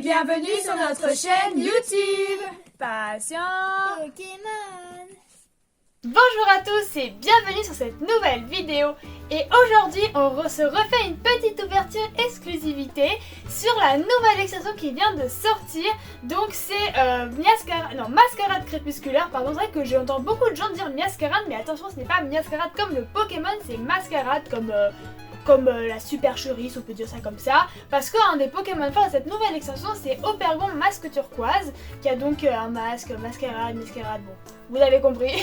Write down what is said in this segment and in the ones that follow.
bienvenue sur notre chaîne YouTube Passion Pokémon. Bonjour à tous et bienvenue sur cette nouvelle vidéo. Et aujourd'hui on se refait une petite ouverture exclusivité sur la nouvelle extension qui vient de sortir. Donc c'est Mascarade Crépusculaire, pardon. C'est vrai que j'entends beaucoup de gens dire Miascarade, mais attention, ce n'est pas Miascarade comme le Pokémon, c'est Mascarade comme la supercherie, si on peut dire ça comme ça, parce qu'un des Pokémon forts de cette nouvelle extension, c'est Opergon Masque Turquoise, qui a donc un masque, mascarade, bon, vous avez compris.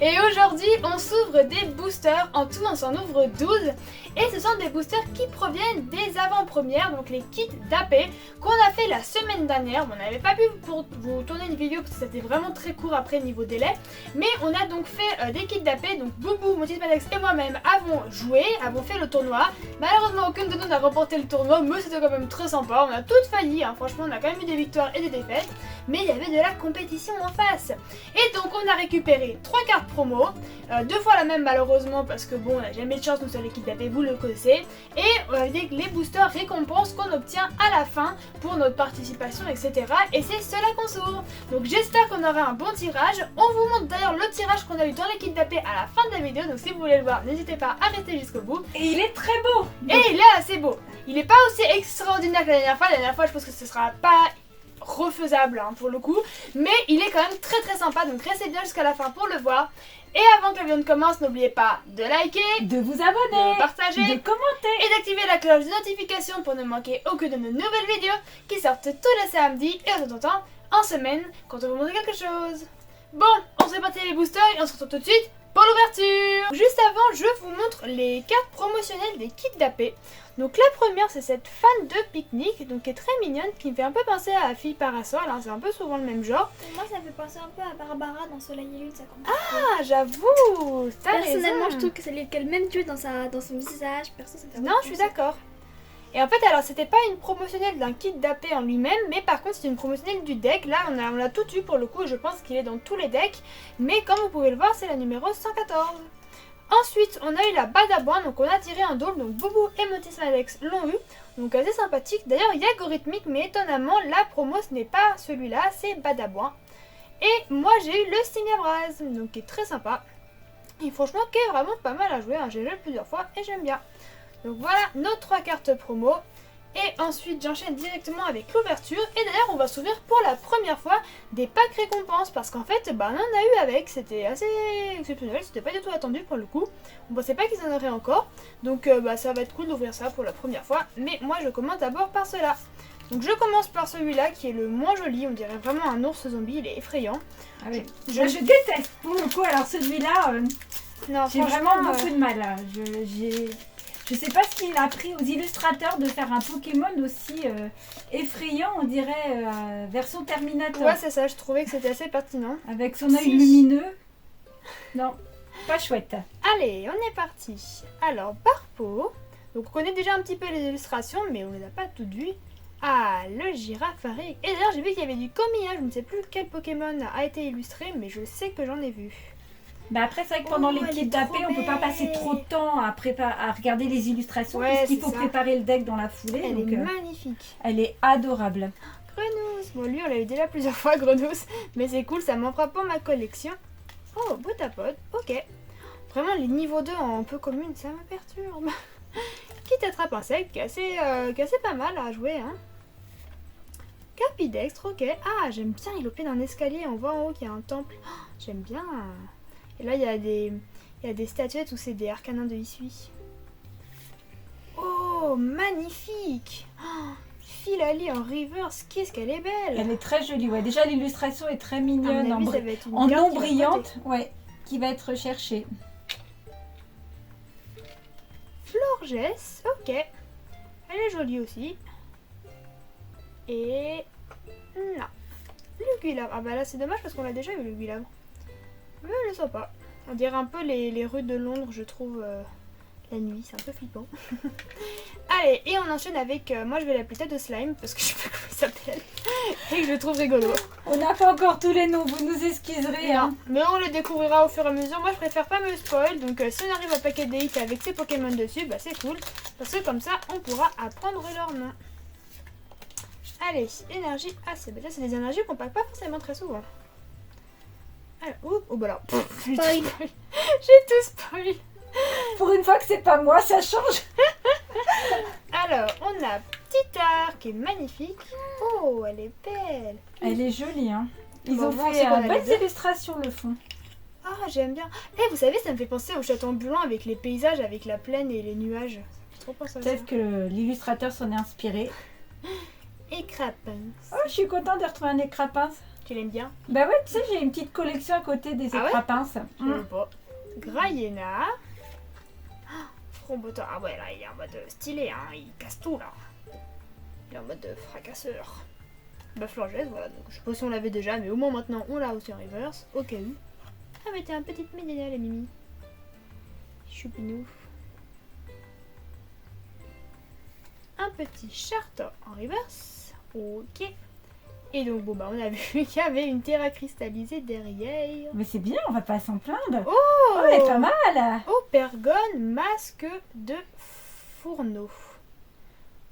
Et aujourd'hui, on s'ouvre des boosters, en tout on s'en ouvre 12, et ce sont des boosters qui proviennent des avant-premières, donc les kits d'AP, qu'on a fait la semaine dernière. On n'avait pas pu pour vous tourner une vidéo, parce que c'était vraiment très court après niveau délai, mais on a donc fait des kits d'AP, donc Boubou, Motismadex et moi-même avons joué, avons fait le tournoi. Malheureusement, aucune de nous n'a remporté le tournoi, mais c'était quand même très sympa. On a toutes failli, hein. Franchement, on a quand même eu des victoires et des défaites, mais il y avait de la compétition en face. Et donc, on a récupéré 3 cartes promo, 2 fois la même malheureusement, parce que bon, on n'a jamais de chance, nous sur l'équipe d'AP, vous le connaissez. Et avec les boosters récompenses qu'on obtient à la fin pour notre participation, etc. Et c'est cela qu'on s'ouvre. Donc, j'espère qu'on aura un bon tirage. On vous montre d'ailleurs le tirage qu'on a eu dans l'équipe d'AP à la fin de la vidéo. Donc, si vous voulez le voir, n'hésitez pas à rester jusqu'au bout. Et il est très beau. Et il est assez beau. Il n'est pas aussi extraordinaire que la dernière fois. La dernière fois, je pense que ce sera pas refaisable hein, pour le coup. Mais il est quand même très très sympa. Donc restez bien jusqu'à la fin pour le voir. Et avant que la vidéo ne commence, n'oubliez pas de liker, De vous abonner, de partager, de commenter et d'activer la cloche de notification pour ne manquer aucune de nos nouvelles vidéos qui sortent tous les samedis et de temps en temps en semaine quand on vous montre quelque chose. Bon, on se répartit les boosters et on se retrouve tout de suite pour l'ouverture. Juste avant, je vous montre les cartes promotionnelles des kits d'AP. Donc la première, c'est cette fan de pique-nique, donc qui est très mignonne, qui me fait un peu penser à la fille parasol, hein, c'est un peu souvent le même genre. Moi, ça me fait penser un peu à Barbara dans Soleil et Lune, ça compte. Ah, j'avoue, t'as Personnellement, raison. je trouve que c'est qu'elle même tué dans son visage. Perso, ça me fait Non, je suis d'accord. Et en fait, alors c'était pas une promotionnelle d'un kit d'AP en lui-même, mais par contre c'est une promotionnelle du deck. Là, on a tout eu pour le coup, et je pense qu'il est dans tous les decks. Mais comme vous pouvez le voir, c'est la numéro 114. Ensuite, on a eu la Badaboin, donc on a tiré un double, donc Boubou et Motismadex l'ont eu, donc assez sympathique. D'ailleurs, il y a Gorithmique, mais étonnamment, la promo ce n'est pas celui-là, c'est Badaboin. Et moi j'ai eu le Stingabraz, donc qui est très sympa. Et franchement, qui est vraiment pas mal à jouer, hein. J'ai joué plusieurs fois et j'aime bien. Donc voilà nos 3 cartes promo. Et ensuite j'enchaîne directement avec l'ouverture. Et d'ailleurs on va s'ouvrir pour la première fois des packs récompenses. Parce qu'en fait on en a eu avec. C'était assez exceptionnel. C'était pas du tout attendu pour le coup. On pensait pas qu'ils en auraient encore. Donc ça va être cool d'ouvrir ça pour la première fois. Mais moi je commence d'abord par cela. Donc je commence par celui-là qui est le moins joli. On dirait vraiment un ours zombie. Il est effrayant. Ah oui. Je déteste pour le coup. Alors celui-là, Non, j'ai vraiment beaucoup de mal. Je sais pas ce qu'il a appris aux illustrateurs de faire un Pokémon aussi effrayant, on dirait version Terminator. Ouais, c'est ça, je trouvais que c'était assez pertinent. Avec son œil lumineux. Non, pas chouette. Allez, on est parti. Alors, Barpo. Donc on connaît déjà un petit peu les illustrations, mais on les a pas toutes vues. Ah, le Girafarig. Et d'ailleurs, j'ai vu qu'il y avait du Comilla. Je ne sais plus quel Pokémon a été illustré, mais je sais que j'en ai vu. Bah après, c'est vrai que pendant les kits d'AP, on peut pas passer trop de temps à regarder les illustrations, Ouais, parce qu'il faut c'est ça. préparer le deck dans la foulée. Elle donc, est magnifique. elle est adorable. Grenousse. Bon, lui, on l'a eu déjà plusieurs fois, Grenousse. Mais c'est cool, ça m'en fera pour ma collection. Oh, Botapod. Ok. Vraiment, les niveaux 2 en peu commune, ça me perturbe. Qui t'attrape un sec, qui est assez pas mal à jouer, hein. Carpidextre, ok. Ah, j'aime bien, il est au pied d'un escalier, on voit en haut qu'il y a un temple. Oh, j'aime bien. Et là, il y a des statuettes où c'est des arcanins de Hisui. Oh, magnifique. Oh, Philali en reverse, qu'est-ce qu'elle est belle. Elle est très jolie, ouais. Déjà, l'illustration est très mignonne, À mon avis, ça va être une en carte non qui va brillante, ouais, qui va être recherchée. Florges, ok. Elle est jolie aussi. Et... non. Luguilabre. Ah bah là, c'est dommage parce qu'on l'a déjà eu, le Luguilabre. Mais elle est sympa. On dirait un peu les rues de Londres, je trouve, la nuit. C'est un peu flippant. Allez, et on enchaîne avec... moi, je vais l'appeler Tête de Slime parce que je sais pas comment il s'appelle. Et que je le trouve rigolo. On n'a pas encore tous les noms, vous nous excuserez. Hein. Mais on les découvrira au fur et à mesure. Moi, je préfère pas me spoil. Donc, si on arrive à paquet des hits avec ces Pokémon dessus, bah c'est cool. Parce que comme ça, on pourra apprendre leur nom. Allez, énergie AC. Bah, ça, c'est des énergies qu'on passe pas forcément très souvent. Alors, oh bah là. J'ai Spoil. tout spoil. Pour une fois que c'est pas moi, ça change. Alors, on a Titar qui est magnifique. Oh, elle est belle. Elle est jolie, hein. Ils Bon, ont moi, fait c'est qu'on a les belles deux. illustrations, le fond. Ah, j'aime bien. Vous savez, ça me fait penser au château ambulant avec les paysages, avec la plaine et les nuages. J'ai trop pensé à ça. Peut-être que l'illustrateur s'en est inspiré. Et Crapin. Oh, je suis contente de retrouver un écrapince. Tu l'aimes bien? Bah ouais, tu sais, j'ai une petite collection à côté des Ah ouais écrapinces. Je sais pas. Grayena. Fromboteur. Ah ouais, là, il est en mode stylé, hein. Il casse tout, là. Il est en mode fracasseur. Bah, Flangesse, voilà. Donc, je sais pas si on l'avait déjà, mais au moins maintenant, on l'a aussi en reverse. Au cas où. Ah, mais t'es un petit mignonnet, les Mimi. Choupinou. Un petit Charter en reverse. Ok. Et donc, bon, bah, on a vu qu'il y avait une terra cristallisée derrière. Mais c'est bien, on va pas s'en plaindre. Oh, Oh, elle est pas mal. Opergone, masque de fourneau.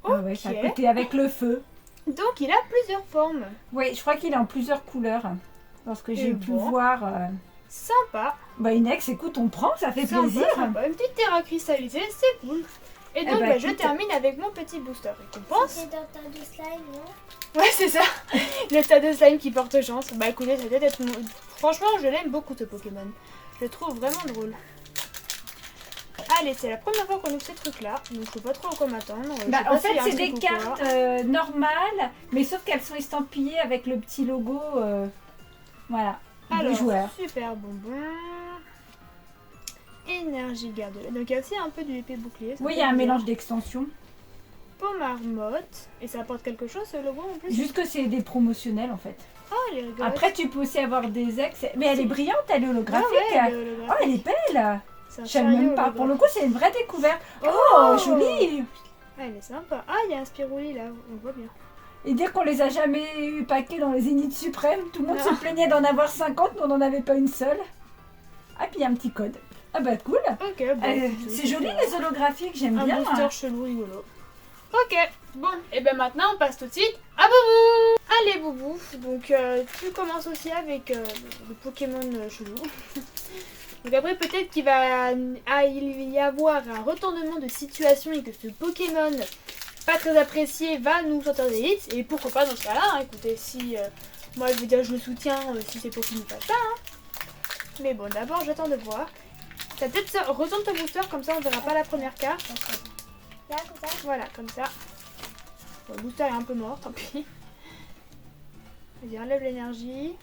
Ah ouais, c'est à côté avec le feu. Donc il a plusieurs formes. Oui, je crois qu'il est en plusieurs couleurs. Parce que j'ai Et pu bon. voir. Sympa. Bah, Inex, écoute, on prend, ça fait Sympa, plaisir. sympa. Une petite terra cristallisée, c'est cool. Et donc bah, je écoute. termine avec mon petit booster récompense. C'est dans ta du slime, non? Ouais, c'est ça. Le tas de slime qui porte chance. Bah écoutez, ça doit être... Franchement, je l'aime beaucoup ce Pokémon. Je le trouve vraiment drôle. Allez, c'est la première fois qu'on ouvre ces trucs-là, donc je sais pas trop à quoi m'attendre. Je Bah, sais pas en s'il y fait, a un c'est truc des ou cartes quoi. normales, mais sauf qu'elles sont estampillées avec le petit logo. Voilà, du Alors, joueur. super bonbon. Énergie garde. Donc il y a aussi un peu du épée bouclier. ça Oui, il fait y a un plaisir. mélange d'extensions. Pomme marmotte. Et ça apporte quelque chose ce logo en plus. Juste que c'est des promotionnels en fait. Oh, elle est rigolote. Après, tu peux aussi avoir des ex. Mais elle est brillante, elle est Ah holographique. ouais, elle est holographique. Oh, elle est belle. C'est un Je savais chariot même pas. Pour le coup, c'est une vraie découverte. Oh, Oh, joli. Ah, elle est sympa. Ah, il y a un Spirouli là, on voit bien. Et dire qu'on les a jamais eu paquets dans les Zéniths suprêmes, tout le monde Non. se plaignait d'en avoir 50, mais on n'en avait pas une seule. Ah, puis il y a un petit code. Ah bah cool. Ok, bon. C'est joli les holographiques, j'aime Un bien. booster chelou rigolo. Ok, bon, et ben maintenant on passe tout de suite à Boubou. Allez Boubou, donc tu commences aussi avec le Pokémon chelou. Donc après peut-être qu'il va il y avoir un retournement de situation et que ce Pokémon pas très apprécié va nous sortir des hits. Et pourquoi pas dans ce cas-là, hein. Écoutez, si moi je veux dire je le soutiens si c'est pour qu'il nous fasse ça. Hein. Mais bon, d'abord j'attends de voir. T'as peut-être ça, retourne ton booster comme ça on verra pas la première carte. Là, comme ça. Voilà, comme ça. Bon, le booster est un peu mort, tant pis. Vas-y, enlève l'énergie.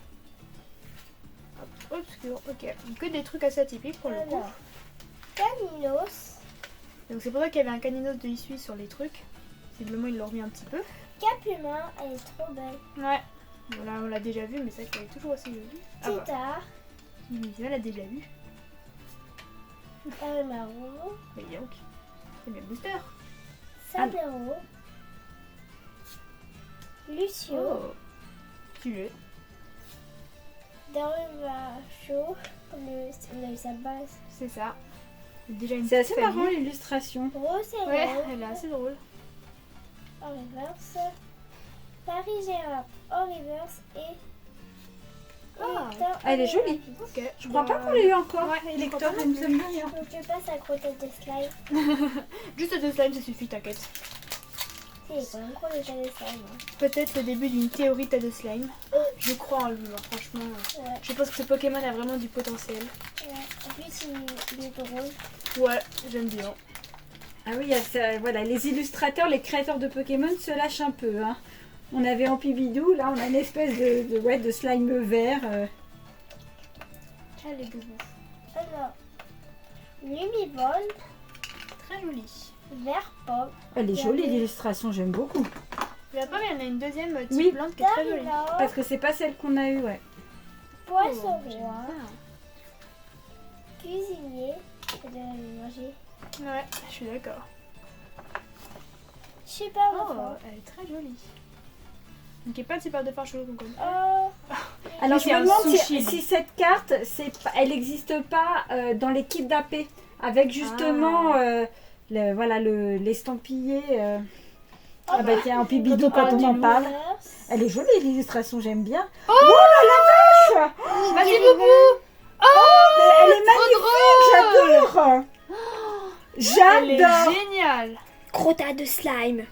Hop, obscur, ok. Que des trucs assez atypiques pour le coup. Alors, Caninos. Donc c'est pour ça qu'il y avait un caninos de Issui sur les trucs. Visiblement ils l'ont remis un petit peu. Caplumin, elle est trop belle. Ouais. Voilà, on l'a déjà vu, mais c'est vrai qu'elle est toujours assez jolie. Ah bah, Titar, on l'a déjà vu. Arimaru, Mais donc, c'est bien le booster. Sabero, Lucio, Oh. Tu l'es. Darumacho, on a eu sa base. C'est ça. C'est déjà une C'est assez famille. marrant l'illustration. Rosero, Ouais, elle est assez drôle. en reverse. Paris-Gérard en reverse et. Ah, Hector elle est en jolie. reverse. Ok. Je crois pas qu'on l'ait eu encore. Ouais, Elector, je crois pas elle non nous plus. aime bien. Donc je passe à côté de slime. Juste deux slimes, ça suffit, t'inquiète. Il est quand même gros le tas de slime. Hein. Peut-être le début d'une théorie tas de slime. Je crois en lui, moi, franchement. Ouais, Je pense que ce Pokémon a vraiment du potentiel. ouais. En plus, il est drôle. Ouais, j'aime bien. Ah oui, il y a ça, voilà, les illustrateurs, les créateurs de Pokémon se lâchent un peu. Hein. On avait Ampibidou, là on a une espèce de slime vert. Allez, Boubou. Alors, Lumivol, Très joli. vert pomme, Elle est Il y jolie avait- l'illustration, j'aime beaucoup. Et après, il y en a une deuxième type Oui. plante qui est très jolie. Darula, Parce que c'est pas celle qu'on a eue, ouais. poisson Oh, j'aime roi, bien. cuisinier, et de l'énergie. Ouais, je suis d'accord. Super Oh, enfant. elle est très jolie. Donc, il n'y a pas de super de fin chelou qu'on connaît. Oh, Alors c'est je me un demande sushi. si cette carte, elle n'existe pas dans les kits d'AP. Avec justement voilà, l'estampillé Ah bah tiens, en pibidou quand on en parle. Elle est jolie l'illustration, j'aime bien. Oh, la vache! vas-y, Boubou. Mais elle est trop magnifique, drôle. j'adore! Elle est J'adore! géniale. Gros tas de slime.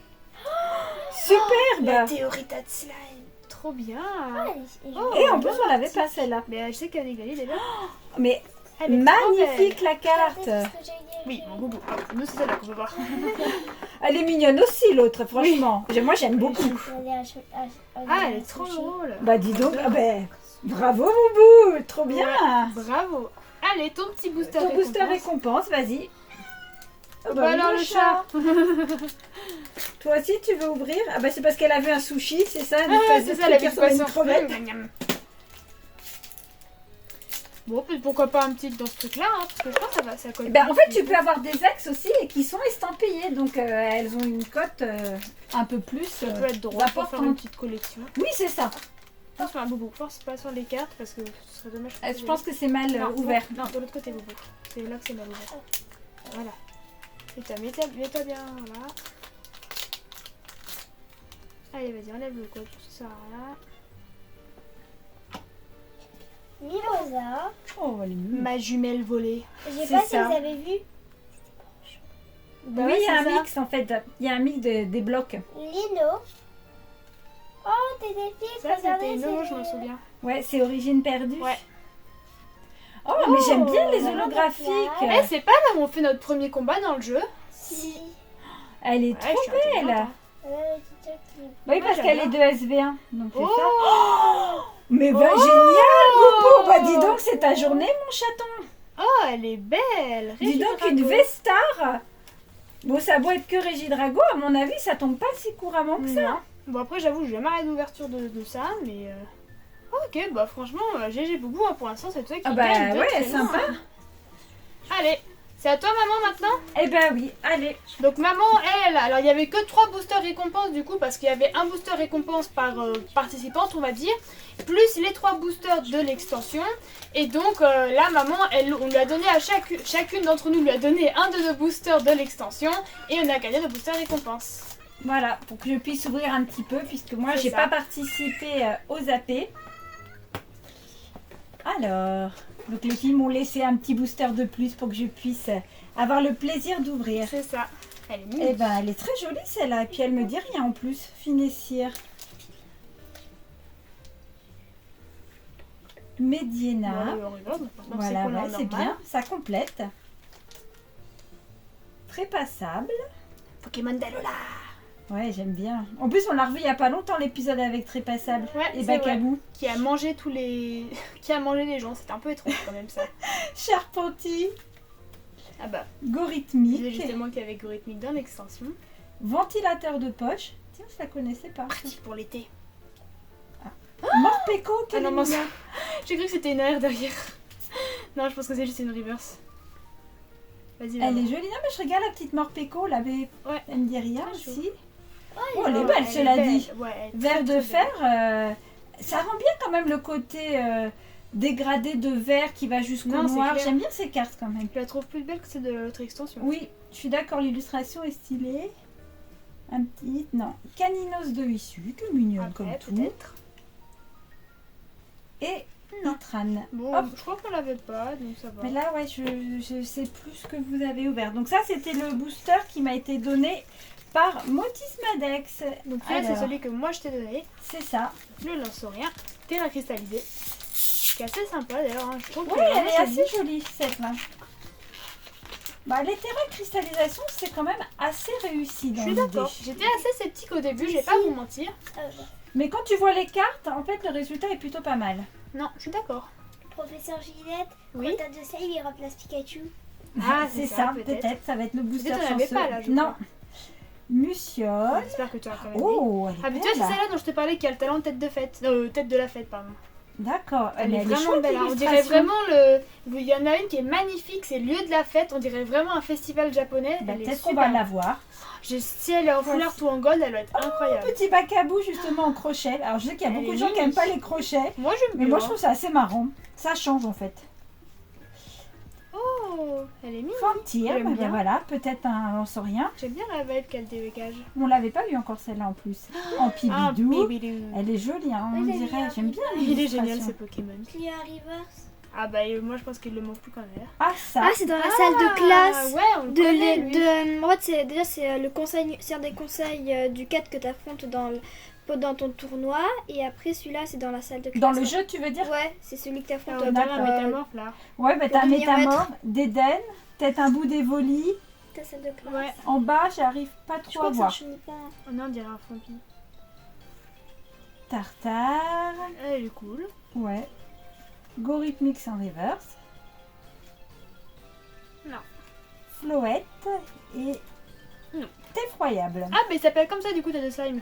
Superbe! théorie de slime. Trop bien. Et en plus, on l'avait pas celle-là. Mais je sais qu'elle est gagnée déjà. Mais Elle est trop magnifique belle. la carte! Oui, mon Boubou. Nous, c'est celle-là qu'on peut voir. Elle est mignonne aussi, l'autre, franchement. Moi, j'aime beaucoup. Ah, elle est trop drôle. Bah, dis donc, ah ben, bravo, Boubou! Trop bien! Bravo. Allez, ton petit booster. Ton booster récompense. récompense, vas-y. Oh, Bah alors, le chat. Toi aussi, tu veux ouvrir? Ah bah, c'est parce qu'elle a vu un sushi, c'est ça? C'est ça, la vie vie de une crevette. Bon, pourquoi pas un petit dans ce truc-là, hein, parce que je pense que ça colle. Ben, en fait, tu peux avoir des axes aussi et qui sont estampillés, donc elles ont une cote un peu plus Ça peut être drôle pour faire une importante. petite collection. Oui, c'est ça. Pense pas, Boubou, force pas sur les cartes parce que ce serait dommage. Je pense que c'est mal Non, ouvert. Non, de l'autre côté, Boubou. C'est là que c'est mal ouvert. Voilà. Mets-toi bien, voilà. Allez, vas-y, enlève le code, ça là. Mimosa. Oh, elle est mignonne. Ma jumelle volée. Je sais C'est pas si ça. vous avez vu. Bah Oui, ouais, il y a un c'est ça. mix en fait. Il y a un mix des blocs. Lino. Oh, t'es des filles. Ça, c'était une je me souviens. Ouais, c'est Origine perdue. Ouais. Oh, mais j'aime bien les Oh, holographiques. Eh, c'est pas là où on fait notre premier combat dans le jeu. Si. Elle est Ouais, trop je suis intelligente, belle. hein. Oui, parce j'aime qu'elle bien. est de SV1. Donc c'est Oh, ça. Mais bah, Oh. génial, Boubou. Bah, dis donc, c'est ta journée, mon chaton. Oh, elle est belle. Dis donc, Régidrago. une V-Star. Bon, ça doit être que Régidrago, à mon avis, ça tombe pas si couramment que ça. Non. Bon, après, j'avoue, j'ai jamais rien d'ouverture de ça, mais. Ok, bah franchement, GG Boubou, hein, pour l'instant, c'est toi qui Ah bah gagne de ouais, très loin, sympa. hein. Allez, c'est à toi, maman, maintenant. Eh ben oui, allez. Donc, maman, elle, alors il y avait que 3 boosters récompenses, du coup, parce qu'il y avait un booster récompense par participante, on va dire, plus les 3 boosters de l'extension. Et donc, là, maman, on lui a donné à chacune d'entre nous, lui a donné un de nos boosters de l'extension, et on a gagné le booster récompense. Voilà, pour que je puisse ouvrir un petit peu, puisque moi, C'est j'ai ça. pas participé aux AP. Alors, donc les filles m'ont laissé un petit booster de plus pour que je puisse avoir le plaisir d'ouvrir. C'est ça. Elle est Eh mignonne. ben, elle est très jolie celle-là, et puis elle me dit rien en plus. Finessière. Mediena. Voilà, ouais, c'est bien, ça complète. Très passable. Pokémon d'Alola. Ouais, j'aime bien. En plus, on l'a revu il y a pas longtemps l'épisode avec Très passable Ouais, et c'est vrai. Bacabou. Qui a mangé tous les. Qui a mangé les gens. C'était un peu étrange quand même ça. Charpentier, Ah bah, c'est Gorithmique, justement qu'il y avait Gorithmique dans l'extension. ventilateur de poche. Tiens, je la connaissais pas. Parti pour l'été. Morpeko, Ah quel non, mince. mignon. J'ai cru que c'était une air derrière. Non, je pense que c'est juste une reverse. Vas-y, Elle maman. est jolie. Non, mais je regarde la petite Morpeko, là, mais Ouais. elle me dit rien Très aussi. Oh, Oh, elle est belle, cela dit. Ouais, elle est Verre très, de très belle. fer, ça rend bien quand même le côté dégradé de verre qui va jusqu'au Non, c'est noir. clair. J'aime bien ces cartes quand même. Je la trouve plus belle que celle de l'autre extension. Oui, je suis d'accord, l'illustration est stylée. Un petit, non, Caninos de Issue, que mignonne Après, comme tout. peut-être. Et Non. Itran. Bon, Hop. je crois qu'on l'avait pas, donc ça va. Mais là, ouais, je sais plus ce que vous avez ouvert. Donc ça, c'était le booster qui m'a été donné par Motismadex. Donc celui-là, c'est Alors, celui que moi je t'ai donné. c'est ça. Le lance-rien. Terre cristallisé. Qui est assez sympa d'ailleurs. Hein. Je trouve que Oui, elle est vraiment assez jolie, cette-là. Bah, les terrains de cristallisation, c'est quand même assez réussi Je dans suis l'idée. d'accord. J'étais assez sceptique au début, je vais pas vous mentir. Mais quand tu vois les cartes, en fait, le résultat est plutôt pas mal. Non, je suis d'accord. Professeur Ginette, Oui. quand t'as de slime, il remplace Pikachu. Ah, c'est ça, peut-être. Ça va être le booster Peut-être t'en avais chanceux. pas, là, je Non. crois. Muciole. J'espère que tu as quand même dit. Oh, elle est Ah, mais tu belle. vois, c'est celle-là dont je te parlais qui a le talent de tête de fête. Tête de la fête, pardon. D'accord. Elle Mais est vraiment chouette, belle. hein. On dirait l'illustration. vraiment le. Il y en a une qui est magnifique, c'est lieu de la fête. On dirait vraiment un festival japonais. Bah, Elle est peut-être qu'on super. va la voir. Si elle est en foulard tout en gold, elle doit être incroyable. Petit Bacabou, justement, en crochet. Alors, je sais qu'il y a Elle beaucoup est de gens qui n'aiment mimi. pas les crochets. Moi j'aime Mais bien. moi, je trouve ça assez marrant. Ça change, en fait. Oh, Oh, elle est mignonne. Fantir, J'aime ben bien. voilà, peut-être un lance-rien. J'aime bien la vibe qu'elle dégage. On l'avait pas eu encore celle-là en plus. En Ah, pibidou. bibidou. Elle est jolie, hein, on Oui, j'ai dirait. bien J'aime bien Il est l'illustration. génial ce Pokémon. Clear Reverse. Ah bah moi je pense qu'il le manque plus quand même. Ah, ça. Ah, c'est dans la salle de classe. Ouais, on le connaît, lui. En fait, c'est le conseil, c'est un des conseils du 4 que tu affrontes dans ton tournoi. Et après, celui-là, c'est dans la salle de classe. Dans le jeu, tu veux dire? Ouais, c'est celui que tu affrontes On dirait un d'accord. métamorphe là. Ouais, mais Pour t'as un devenir métamorphe, d'Eden, peut-être un bout d'Evoli. ta salle de classe. Ouais. En bas, j'arrive pas Je trop crois à que c'est un voir. chenipan. Oh non, on dirait un Fampi. Tartare. Elle est cool. Ouais. Gorhythmix en reverse. Non. Floette et Non. Effroyable. Ah mais il s'appelle comme ça du coup tête de slime.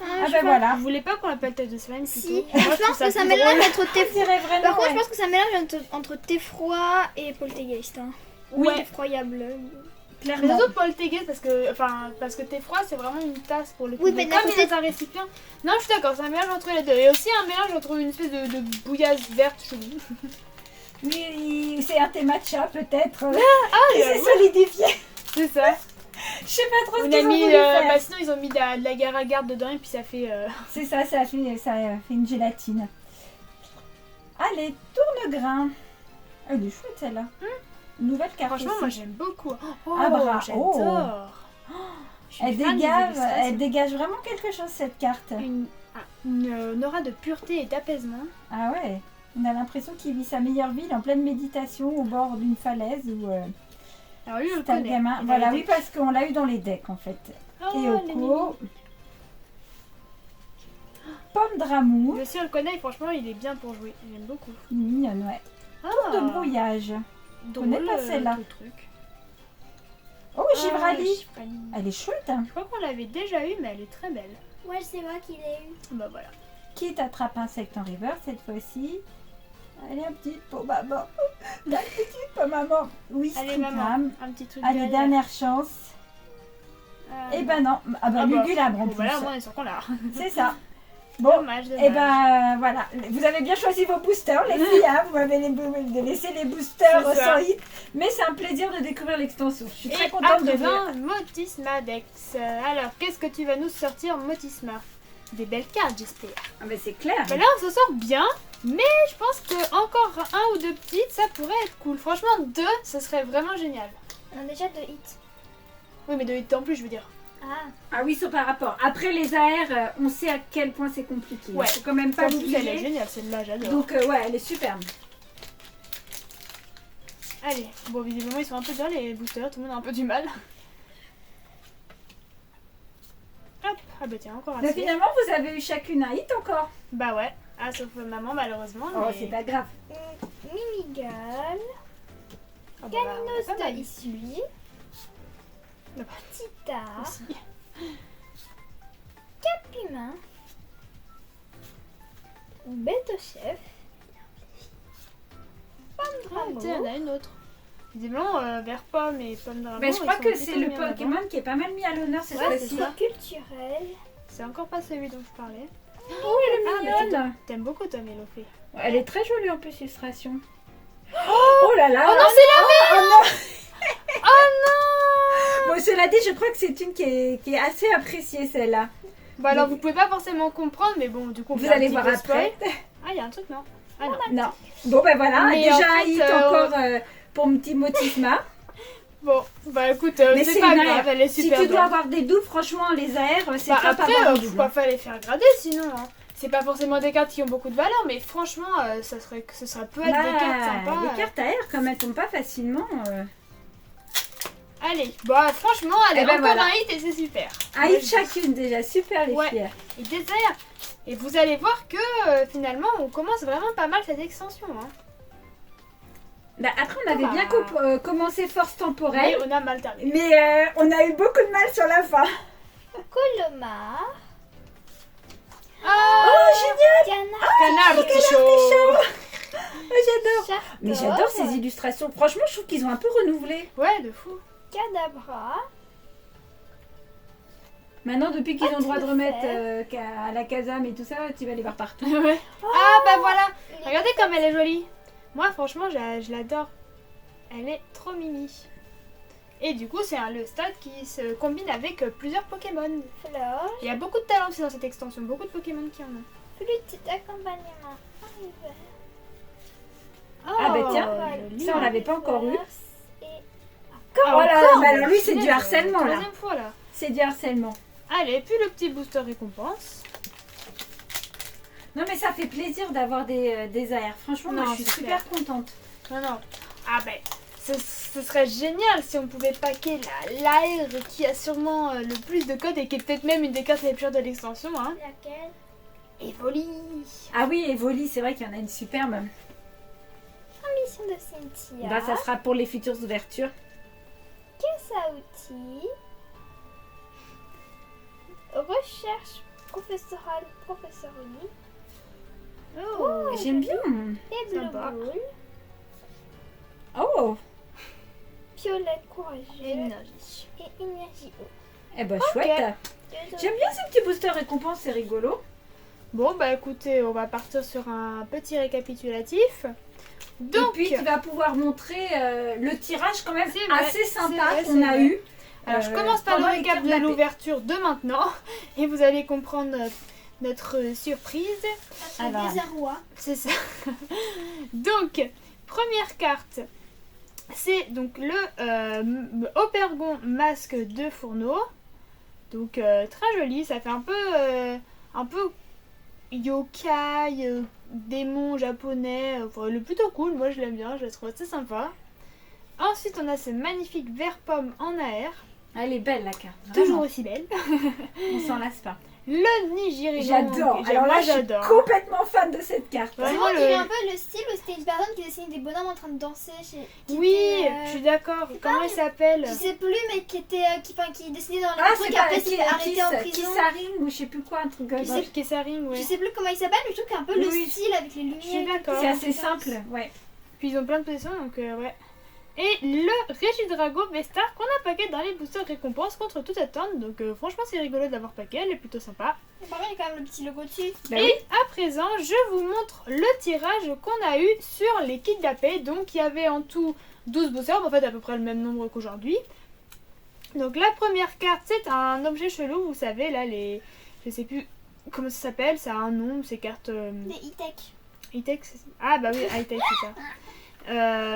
Ah ben voilà. Vous voulez pas qu'on l'appelle tête de slime Si, plutôt? Moi, je pense que ça plus mélange drôle. entre Je Teffroy. dirais vraiment. Par contre, je ouais. pense que ça mélange entre Teffroy et Poltergeist. Hein. Oui. Effroyable. Mais Clairement. surtout Poltergeist parce que Teffroy c'est vraiment une tasse pour le coup. Oui, mais d'un comme il côté- est un récipient. Non je suis d'accord, c'est un mélange entre les deux. Et aussi un mélange entre une espèce de bouillasse verte chelou. Oui, c'est un thé matcha peut-être. Ah qui s'est solidifié. c'est ça. Je sais pas trop ce On qu'ils a ont mis, voulu faire. bah sinon ils ont mis de la agar-agar dedans et puis ça fait... C'est ça, ça a fait une gélatine. Allez, tourne-grain. Elle est chouette celle-là. Nouvelle carte. Franchement aussi. moi j'aime beaucoup. Oh, Ah, bravo. j'adore. Je suis Elle fan des dégage, illustrations. elle dégage vraiment quelque chose cette carte. Une aura de pureté et d'apaisement. Ah ouais. On a l'impression qu'il vit sa meilleure vie en pleine méditation au bord d'une falaise ou Alors lui on le c'est un connaît. gamin. Il a Voilà, les oui, decks. parce qu'on l'a eu dans les decks en fait. Oh, Et les Oko. mignons. Pomme d'amour. Lui aussi on le connaît et franchement il est bien pour jouer. J'aime beaucoup. Mignonne, ouais. Ah, De brouillage. drôle, connais pas celle-là. le truc. Oh, Givrali. Givrali. Elle est chouette. Hein. Je crois qu'on l'avait déjà eu, mais elle est très belle. Ouais, c'est moi qui l'ai eu. Bah voilà. Qui t'attrape insecte en river cette fois-ci? Allez, un petit pour maman. La petite pour maman. Oui, Allez Stricam. maman, un petit truc. Allez, derrière. dernière chance. Ah, Eh ben non. Ah bah, Ah bah, Lugulabre en bon, plus. voilà, moi on est sûr qu'on l'a. C'est ça. Bon, Dommage, dommage. et ben voilà. Vous avez bien choisi vos boosters, les filles. Hein. Vous m'avez laissé les boosters C'est ça. sans hit. Mais c'est un plaisir de découvrir l'extension. Je suis très Et contente à de présent, voir. Motisma Dex. Alors, qu'est-ce que tu vas nous sortir, Motisma? Des belles cartes, j'espère. Ah ben c'est clair. Bah là, on s'en sort bien, mais je pense que encore un ou deux petites, ça pourrait être cool. Franchement, deux, ce serait vraiment génial. On a déjà 2 hits. Oui, mais deux hits en plus, je veux dire. Ah, Ah oui, c'est par rapport. Après les AR, on sait à quel point c'est compliqué. Ouais. Faut quand même pas En plus, elle est l'oublier. géniale, celle-là, j'adore. Donc ouais, elle est superbe. Allez, bon, visiblement, ils sont un peu durs les boosters, tout le monde a un peu du mal. Hop, ah bah tiens, encore un Mais tir. finalement, vous avez eu chacune un hit encore. Bah ouais, ah, sauf maman, malheureusement. Oh, mais... c'est pas grave. Minigun. Ah bah, Caninos pas mal. de Isui. Ah bah, Tita. aussi. Humain. Bête au chef. Ah, Bravo. tiens, il y en a une autre. Visiblement, vert pomme et pomme dragon. Mais je crois ils sont que plutôt c'est le mis en avant. Pokémon qui est pas mal mis à l'honneur cette Ouais, fois-ci. c'est ça. Culturel. C'est encore pas celui dont je parlais. Oh, elle est Ah, mais mignonne. t'aimes beaucoup toi, Mélofée. Elle est très jolie en plus, illustration. Oh là là. Oh non, c'est la Oh non. Oh non! Bon, cela dit, je crois que c'est une qui est assez appréciée celle-là. Bah alors, vous pouvez pas forcément comprendre, mais bon, du coup, on Vous fait un allez petit voir peu après. spoil. Ah, il y a un truc, non? Ah non. Non. Bon ben voilà, Mais déjà en un fait, hit encore pour mon petit Motisma. Bon, bah écoute, Mais c'est pas une grave, AR. elle est Si super tu dois belle. avoir des doubles, franchement, les AR, c'est Bah top après, avoir un double. pourquoi pas les faire grader sinon hein. C'est pas forcément des cartes qui ont beaucoup de valeur, mais franchement, ça peut être Bah, des cartes sympas. les cartes AR, comme elles tombent pas facilement. Allez, bah franchement, allez, Eh ben encore voilà. un hit et c'est super. Un Moi, hit chacune déjà, super les Ouais. filles. Et des airs. Et vous allez voir que finalement, on commence vraiment pas mal cette extension. Hein. Bah, après, on avait Ah. bien commencé force Mais temporelle, on a mal terminé. mais on a eu beaucoup de mal sur la fin. Colomar. Ah, Oh, génial! canard petit chaud. Oh, j'adore! Chartor. Mais j'adore ces illustrations. Franchement, je trouve qu'ils ont un peu renouvelé. Ouais, de fou. Cadabra. Maintenant, depuis qu'ils ont le droit de tu remettre fais. à la Kazam et tout ça, tu vas les voir partout. Ouais. Ah bah voilà. Regardez comme elle est jolie. Moi, franchement, je l'adore. Elle est trop mimi. Et du coup, c'est le stade qui se combine avec plusieurs Pokémon. Alors, Il y a beaucoup de talents aussi dans cette extension, beaucoup de Pokémon qui en ont. petit accompagnement. Ah bah tiens, joli. ça on l'avait pas encore eu. Et Oh là là, encore, bah alors lui c'est punaise, du harcèlement là. Troisième fois là. C'est du harcèlement. Allez, puis le petit booster récompense. Non mais ça fait plaisir d'avoir des AR. Franchement, moi Non, je suis c'est super contente. Non, non. Ah ben, ce serait génial si on pouvait packer l'AR qui a sûrement le plus de codes et qui est peut-être même une des cartes les plus chères de l'extension. Hein. laquelle? Evoli. Ah oui, Evoli, c'est vrai qu'il y en a une superbe. Mission de Cynthia. Bah ça sera pour les futures ouvertures. Caisse à outils. Recherche professorale, professeur Oli. Oh, J'aime bien. Et Blue Sympa. Bull. Oh, Violet courageux. énergie. Et énergie eau. eh ben chouette. J'aime bien ce petit booster récompense, c'est rigolo. Bon, bah écoutez, on va partir sur un petit récapitulatif. Donc, Et puis tu vas pouvoir montrer le tirage quand même C'est vrai, assez c'est sympa vrai, qu'on c'est a vrai. eu. alors je commence par le pendant les récap cartes de d'AP. l'ouverture de maintenant et vous allez comprendre notre surprise. Un Alors. désarroi. C'est ça. Donc, première carte, c'est donc le Opergon masque de fourneau. Donc très joli, ça fait un peu yokai, démon japonais, enfin, le plutôt cool, moi je l'aime bien, je la trouve assez sympa. Ensuite on a ce magnifique vert pomme en AR, Elle est belle la carte. toujours Vraiment. aussi belle. On s'en lasse pas. Le Nigirian. J'adore. Alors là, moi je suis j'adore. complètement fan de cette carte. Ouais. C'est Vraiment, vrai qu'il y a le- un peu le style où c'était une personne qui dessinait des bonhommes en train de danser. Qui Oui, était, je suis d'accord. Comment il s'appelle? Je sais plus, mais qui était, qui dessinait dans les Ah, trucs. c'est pas Après, il s'est fait arrêter en prison. Kissaring ou je sais plus quoi, un truc comme Qui ça. c'est- Kesaring, ouais. Je sais plus comment il s'appelle, mais je trouve qu'il y a un peu le Oui. style avec les lumières. Je suis d'accord. C'est assez simple, ouais. Puis ils ont plein de positions, donc ouais. Et le Regidrago Vestar qu'on a paqué dans les boosters récompenses contre toute attente. Donc franchement c'est rigolo d'avoir paqué, elle est plutôt sympa. Mais par contre, il y a quand même le petit logo dessus. Bah Et oui. à présent, je vous montre le tirage qu'on a eu sur les kits d'AP. Donc il y avait en tout 12 boosters, en fait à peu près le même nombre qu'aujourd'hui. Donc la première carte, c'est un objet chelou, vous savez, là les... Je sais plus comment ça s'appelle, ça a un nom, ces cartes... Des e-tech. high-tech, ah bah oui, high-tech c'est ça.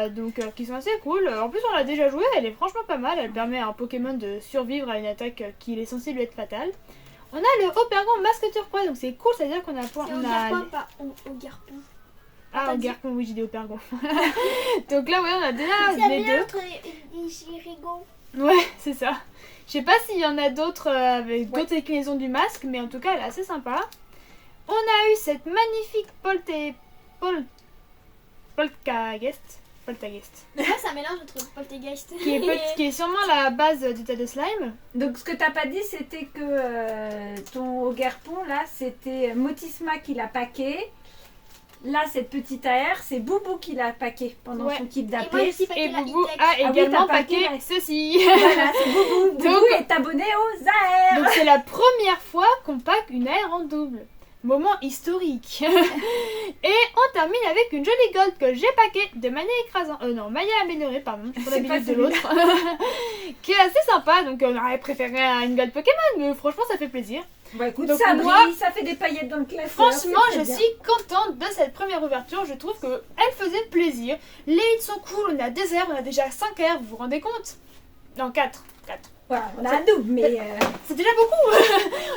Donc qui sont assez cool. En plus on l'a déjà joué, elle est franchement pas mal. Elle permet à un Pokémon de survivre à une attaque qui est censée lui être fatale. On a le Opergon masque turquoise, donc c'est cool, c'est-à-dire qu'on a... C'est on au a garpon, pas au garpon. ah, t'as au dit. Garpon, oui j'ai dit Opergon. Donc là ouais on a déjà C'est les bien deux. entre les Girigo. Ouais c'est ça. Je sais pas s'il y en a d'autres avec d'autres déclinaisons du masque, mais en tout cas elle est assez sympa. On a eu cette magnifique Poltergeist. Moi, c'est un mélange entre Poltergeist. Qui est sûrement la base du tas de slime. Donc ce que t'as pas dit, c'était que ton Ogerpon, là, c'était Motisma qui l'a paqué. Là, cette petite AR, c'est Boubou qui l'a paqué pendant Ouais. son kit d'AP. Et moi, aussi paqué Et la Boubou e-tech. a oui, également t'as paqué paqué la- ceci. Voilà, c'est Boubou. Boubou Donc- est abonné aux AR. Donc c'est la première fois qu'on pack une AR en double. Moment historique. Et on termine avec une jolie gold que j'ai packée de manière écrasante. Non, manière améliorée, pardon. Je prends C'est l'habitude pas de l'autre. Qui est assez sympa. Donc on aurait préféré une gold Pokémon, mais franchement ça fait plaisir. Bah écoute, Donc ça moi- brille, ça fait des paillettes dans le classeur. Franchement, c'est je très bien. suis contente de cette première ouverture. Je trouve qu'elle faisait plaisir. Les hits sont cool. On a des airs, on a déjà 5 airs. Vous vous rendez compte? Non, 4. Voilà, on a un double, mais C'est déjà beaucoup.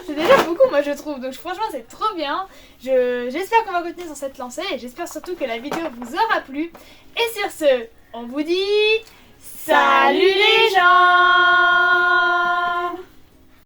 C'est déjà beaucoup, moi je trouve. Donc franchement, c'est trop bien. J'espère qu'on va continuer sur cette lancée. Et j'espère surtout que la vidéo vous aura plu. Et sur ce, on vous dit... Salut